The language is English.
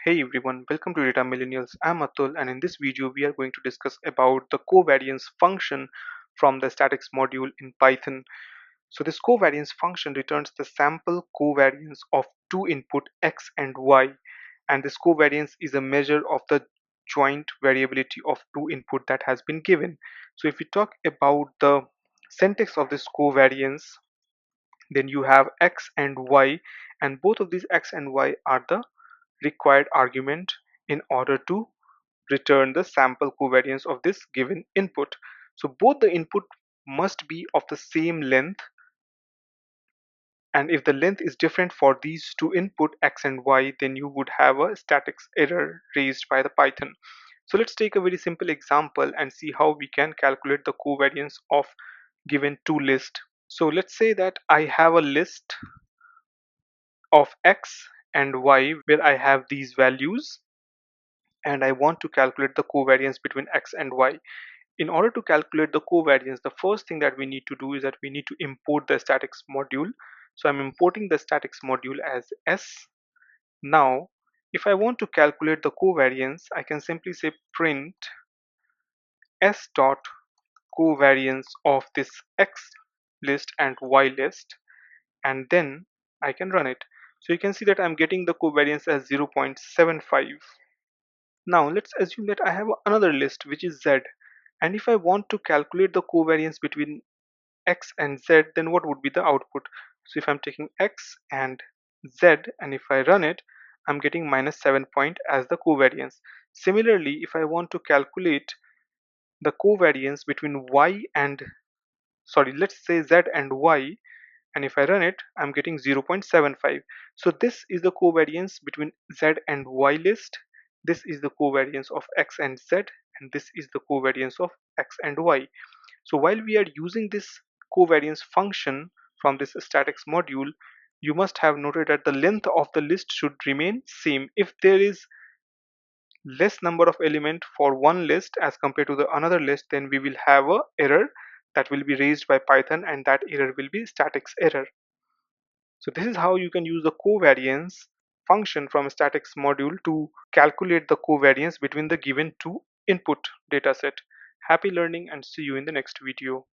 Hey everyone, welcome to Data Millennials. I'm Atul, and in this video we are going to discuss about the covariance function from the statics module in Python. So this covariance function returns the sample covariance of two input x and y, and this covariance is a measure of the joint variability of two input that has been given. So if we talk about the syntax of this covariance, then you have x and y, and both of these x and y are the required argument in order to return the sample covariance of this given input. So both the input must be of the same length, and if the length is different for these two input x and y, then you would have a statics error raised by the Python. So let's take a very simple example and see how we can calculate the covariance of given two list. So let's say that I have a list of x and y where I have these values, and I want to calculate the covariance between x and y. In order to calculate the covariance, the first thing that we need to do is that we need to import the statics module. So I'm importing the statics module as S. Now, if I want to calculate the covariance, I can simply say print S dot covariance of this X list and Y list, and then I can run it. So you can see that I'm getting the covariance as 0.75. Now let's assume that I have another list which is Z, and if I want to calculate the covariance between X and Z, then what would be the output? So if I'm taking X and Z and if I run it, I'm getting minus 7 point as the covariance. Similarly, if I want to calculate the covariance between Y and, sorry, let's say Z and Y, and if I run it, I'm getting 0.75. So this is the covariance between Z and Y list, this is the covariance of X and Z, and this is the covariance of X and Y. So while we are using this covariance function from this statics module, you must have noted that the length of the list should remain same. If there is less number of element for one list as compared to the another list, then we will have a error that will be raised by Python, and that error will be statics error. So this is how you can use the covariance function from statics module to calculate the covariance between the given two input dataset. Happy learning and see you in the next video.